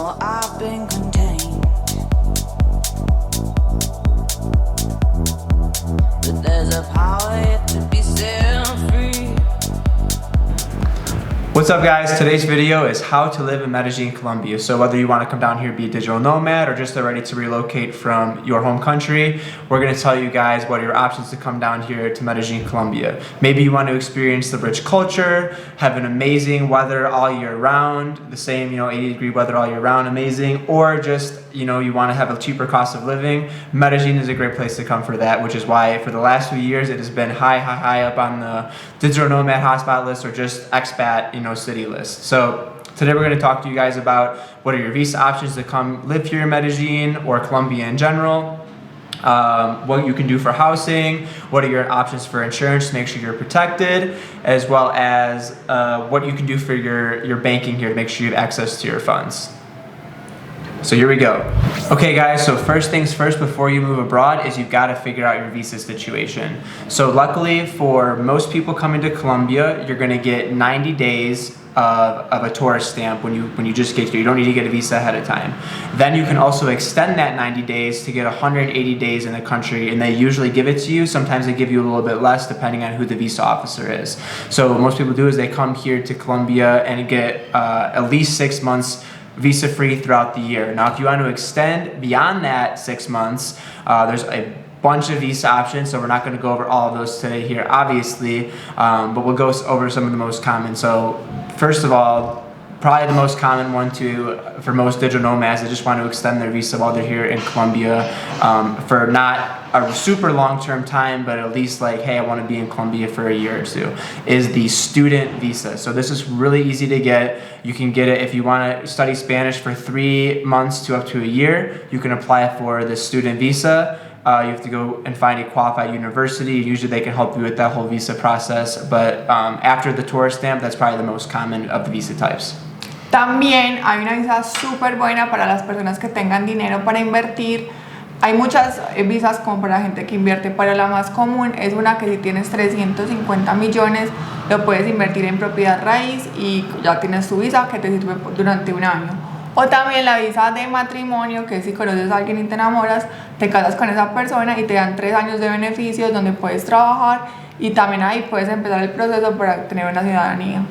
No, I've been contained, but there's a power yet to be set free. What's up guys, today's video is how to live in Medellin, Colombia. So whether you want to come down here, be a digital nomad, or just ready to relocate from your home country, we're going to tell you guys what are your options to come down here to Medellin, Colombia. Maybe you want to experience the rich culture, have an amazing weather all year round, the same 80-degree weather all year round, amazing, or just you want to have a cheaper cost of living. Medellin is a great place to come for that, which is why for the last few years it has been high up on the digital nomad hotspot list or just expat city list. So today we're going to talk to you guys about what are your visa options to come live here in Medellin or Colombia in general, what you can do for housing, what are your options for insurance to make sure you're protected, as well as what you can do for your banking here to make sure you have access to your funds. So here we go. Okay guys, so first things first before you move abroad is you've got to figure out your visa situation. So luckily for most people coming to Colombia, you're going to get 90 days of a tourist stamp when you just get here. You don't need to get a visa ahead of time. Then you can also extend that 90 days to get 180 days in the country, and they usually give it to you. Sometimes they give you a little bit less depending on who the visa officer is. So what most people do is they come here to Colombia and get at least 6 months visa free throughout the year. Now if you want to extend beyond that 6 months, there's a bunch of visa options, so we're not going to go over all of those today here obviously, but we'll go over some of the most common. So first of all, probably the most common one for most digital nomads that just want to extend their visa while they're here in Colombia for not a super long-term time, but at least like, hey, I want to be in Colombia for a year or two, is the student visa. So this is really easy to get. You can get it if you want to study Spanish for 3 months to up to a year. You can apply for the student visa. You have to go and find a qualified university. Usually they can help you with that whole visa process, but after the tourist stamp, that's probably the most common of the visa types. También hay una visa súper buena para las personas que tengan dinero para invertir. Hay muchas visas como para la gente que invierte, pero la más común es una que si tienes 350 millones, lo puedes invertir en propiedad raíz y ya tienes tu visa que te sirve durante un año. O también la visa de matrimonio, que si conoces a alguien y te enamoras, te casas con esa persona y te dan 3 años de beneficios donde puedes trabajar y también ahí puedes empezar el proceso para tener una ciudadanía.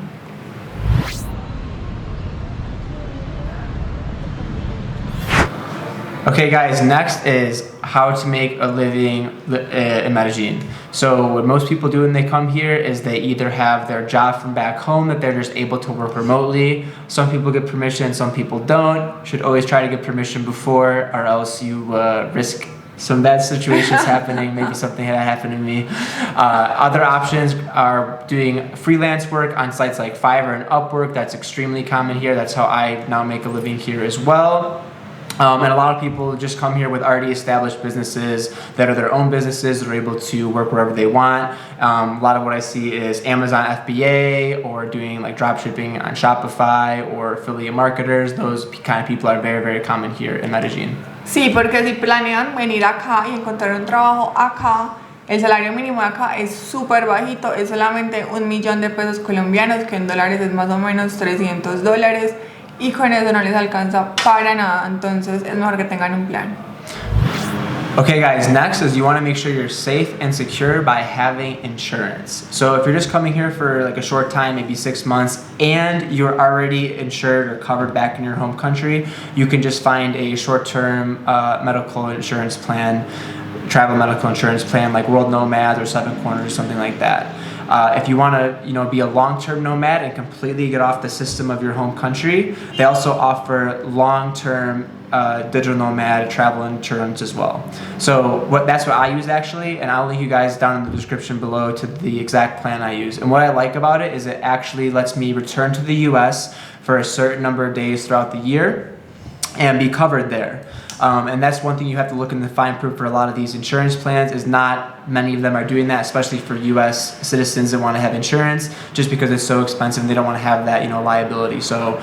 Okay guys, next is how to make a living in Medellin. So what most people do when they come here is they either have their job from back home that they're just able to work remotely. Some people get permission, some people don't. Should always try to get permission before, or else you risk some bad situations happening. Maybe something had happened to me. Other options are doing freelance work on sites like Fiverr and Upwork. That's extremely common here. That's how I now make a living here as well. And a lot of people just come here with already established businesses that are their own businesses. They're able to work wherever they want. A lot of what I see is Amazon FBA or doing like drop shipping on Shopify or affiliate marketers. Those kind of people are very common here in Medellin. Sí, porque si planean venir acá y encontrar un trabajo acá, el salario mínimo de acá es súper bajito, es solamente 1 millón de pesos colombianos, que en dólares es más o menos $300. Y con eso no les alcanza para nada, entonces es mejor que tengan un plan. Okay guys, next is you want to make sure you're safe and secure by having insurance. So if you're just coming here for like a short time, maybe 6 months, and you're already insured or covered back in your home country, you can just find a short-term medical insurance plan, travel medical insurance plan like World Nomads or Seven Corners or something like that. If you want to, be a long-term nomad and completely get off the system of your home country, they also offer long-term digital nomad travel insurance as well. So that's what I use actually, and I'll link you guys down in the description below to the exact plan I use. And what I like about it is it actually lets me return to the US for a certain number of days throughout the year and be covered there. And that's one thing you have to look in the fine print for a lot of these insurance plans is not many of them are doing that, especially for US citizens that want to have insurance, just because it's so expensive and they don't want to have that, liability. So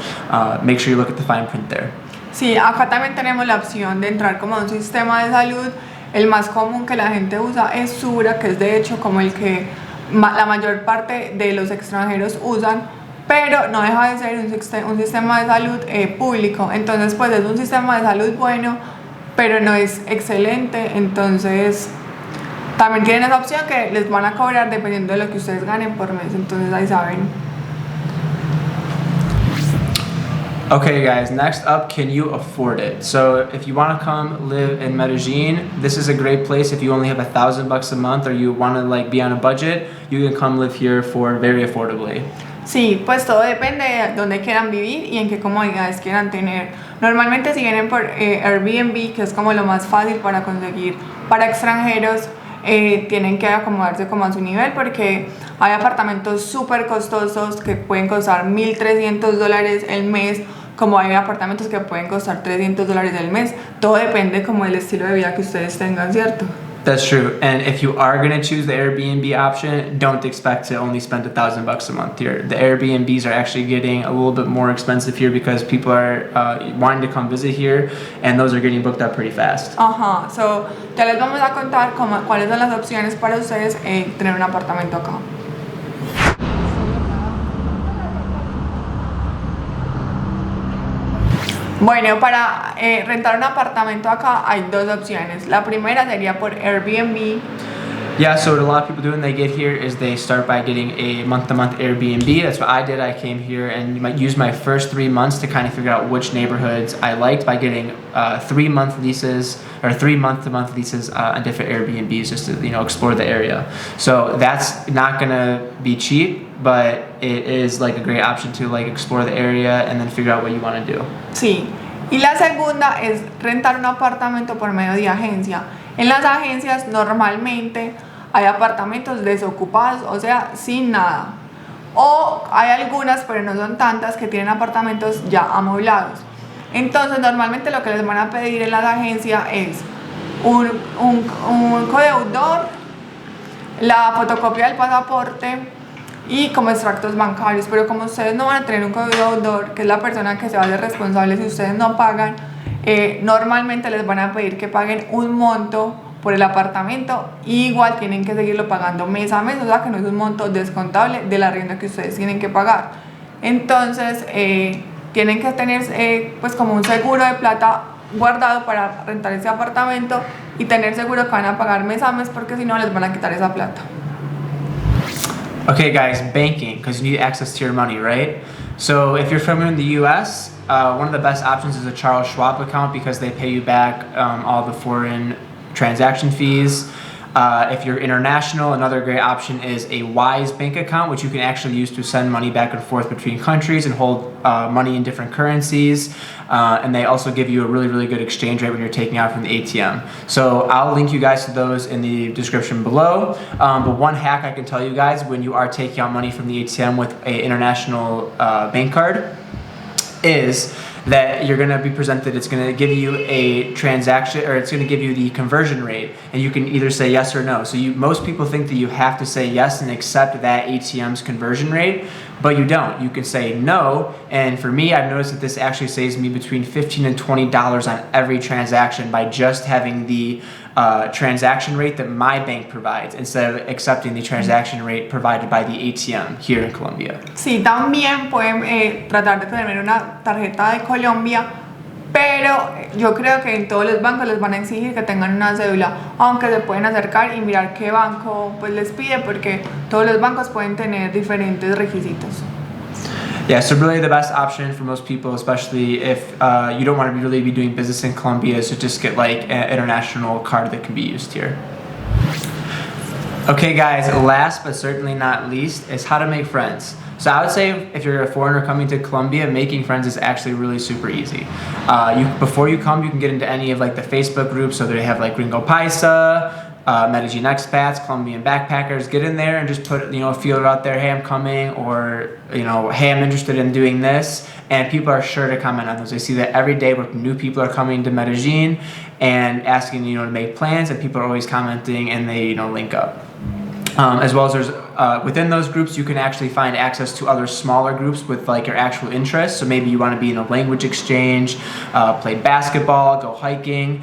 make sure you look at the fine print there. Sí, acá también tenemos la opción de entrar como a un sistema de salud. El más común que la gente usa es Sura, que es de hecho como el que la mayor parte de los extranjeros usan, pero no deja de ser un sistema de salud público. Entonces pues es un sistema de salud bueno, pero no es excelente. Entonces también tienen esa opción que les van a cobrar dependiendo de lo que ustedes ganen por mes. Entonces ahí saben. Okay guys, next up, can you afford it? So if you want to come live in Medellin, this is a great place. If you only have $1,000 a month or you want to like be on a budget, you can come live here for very affordably. Sí, pues todo depende de dónde quieran vivir y en qué comodidades quieran tener. Normalmente si vienen por Airbnb, que es como lo más fácil para conseguir para extranjeros, tienen que acomodarse como a su nivel, porque hay apartamentos súper costosos que pueden costar $1,300 el mes, como hay apartamentos que pueden costar $300 el mes. Todo depende como del estilo de vida que ustedes tengan, ¿cierto? That's true. And if you are going to choose the Airbnb option, don't expect to only spend $1,000 a month here. The Airbnbs are actually getting a little bit more expensive here because people are wanting to come visit here, and those are getting booked up pretty fast. Ajá, so ya les vamos a contar cuáles son las opciones para ustedes tener un apartamento acá. Bueno, para rentar un apartamento acá hay dos opciones. La primera sería por Airbnb. Yeah, so what a lot of people do when they get here is they start by getting a month-to-month Airbnb. That's what I did. I came here and used my first 3 months to kind of figure out which neighborhoods I liked by getting 3-month leases or 3 month-to-month leases on different Airbnbs just to explore the area. So that's not gonna be cheap, but it is like a great option to like explore the area and then figure out what you want to do. Sí. Y la segunda es rentar un apartamento por medio de agencia. En las agencias normalmente hay apartamentos desocupados, o sea, sin nada. O hay algunas, pero no son tantas, que tienen apartamentos ya amoblados. Entonces normalmente lo que les van a pedir en las agencias es un codeudor, la fotocopia del pasaporte y como extractos bancarios. Pero como ustedes no van a tener un codeudor, que es la persona que se va a hacer responsable si ustedes no pagan, normalmente les van a pedir que paguen un monto por el apartamento, y igual tienen que seguirlo pagando mes a mes, o sea que no es un monto descontable de la arriendo que ustedes tienen que pagar. Entonces tienen que tener pues como un seguro de plata guardado para rentar ese apartamento y tener seguro que van a pagar mes a mes, porque si no les van a quitar esa plata. Okay guys, banking, because you need access to your money, right? So if you're from in the US, one of the best options is a Charles Schwab account because they pay you back all the foreign transaction fees. If you're international, another great option is a Wise bank account, which you can actually use to send money back and forth between countries and hold money in different currencies. And they also give you a really, really good exchange rate when you're taking out from the ATM. So I'll link you guys to those in the description below. But one hack I can tell you guys when you are taking out money from the ATM with an international bank card is that you're going to be presented, it's going to give you a transaction, or it's going to give you the conversion rate, and you can either say yes or no. So most people think that you have to say yes and accept that ATM's conversion rate, but you don't. You can say no, and for me, I've noticed that this actually saves me between $15 and $20 on every transaction by just having the transaction rate that my bank provides instead of accepting the transaction rate provided by the ATM here in Colombia. Sí, también pueden tratar de tener una tarjeta de Colombia, pero yo creo que en todos los bancos les van a exigir que tengan una cédula, aunque se pueden acercar y mirar qué banco pues les pide, porque todos los bancos pueden tener diferentes requisitos. Yeah, so really the best option for most people, especially if you don't want to really be doing business in Colombia, is to just get like an international card that can be used here. Okay guys, last but certainly not least is how to make friends. So I would say if you're a foreigner coming to Colombia, making friends is actually really super easy. Before you come, you can get into any of like the Facebook groups. So they have like Gringo Paisa, Medellin Expats, Colombian backpackers. Get in there and just put a feeler out there. Hey, I'm coming, or hey, I'm interested in doing this. And people are sure to comment on those. They see that every day where new people are coming to Medellin and asking to make plans, and people are always commenting and they link up. As well as there's within those groups you can actually find access to other smaller groups with like your actual interests. So maybe you want to be in a language exchange, play basketball, go hiking.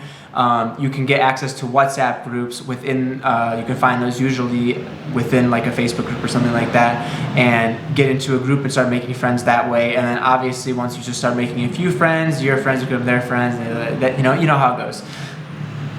You can get access to WhatsApp groups within, you can find those usually within like a Facebook group or something like that, and get into a group and start making friends that way. And then obviously once you just start making a few friends, your friends become their friends, and you know how it goes.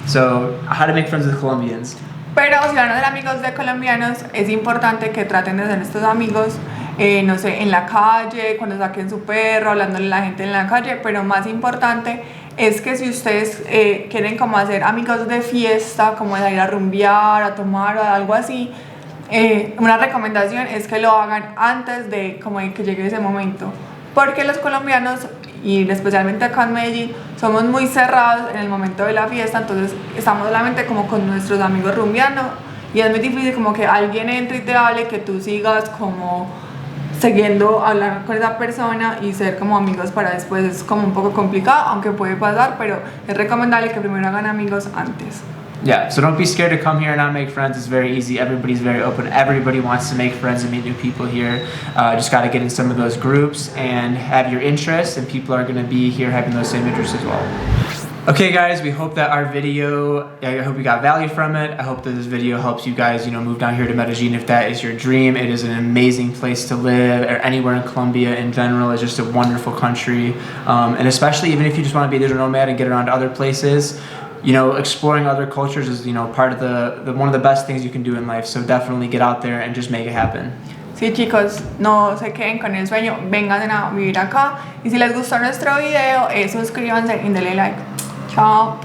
So how to make friends with Colombians. Pero si van a ser amigos de colombianos, es importante que traten de ser estos amigos, no sé, en la calle, cuando saquen su perro, hablándole a la gente en la calle, pero más importante es que si ustedes quieren como hacer amigos de fiesta, como de ir a rumbear, a tomar o algo así, una recomendación es que lo hagan antes de como de que llegue ese momento, porque los colombianos, y especialmente acá en Medellín, somos muy cerrados en el momento de la fiesta, entonces estamos solamente como con nuestros amigos rumbeando y es muy difícil como que alguien entre y te hable, que tú sigas como siguiendo hablar con esa persona y ser como amigos para después. Es como un poco complicado, aunque puede pasar, pero es recomendable que primero hagan amigos antes. Yeah, so don't be scared to come here and not make friends. It's very easy. Everybody's very open. Everybody wants to make friends and meet new people here. Just got to get in some of those groups and have your interests, and people are going to be here having those same interests as well. Okay guys, we hope that our video, I hope you got value from it. I hope that this video helps you guys, move down here to Medellin if that is your dream. It is an amazing place to live, or anywhere in Colombia in general. It's just a wonderful country. And especially even if you just want to be a digital nomad and get around to other places, exploring other cultures is, part of the one of the best things you can do in life. So definitely get out there and just make it happen. Sí, chicos, no se queden con el sueño, vengan a vivir acá. Y si les gustó nuestro video, suscríbanse y denle like. Chao.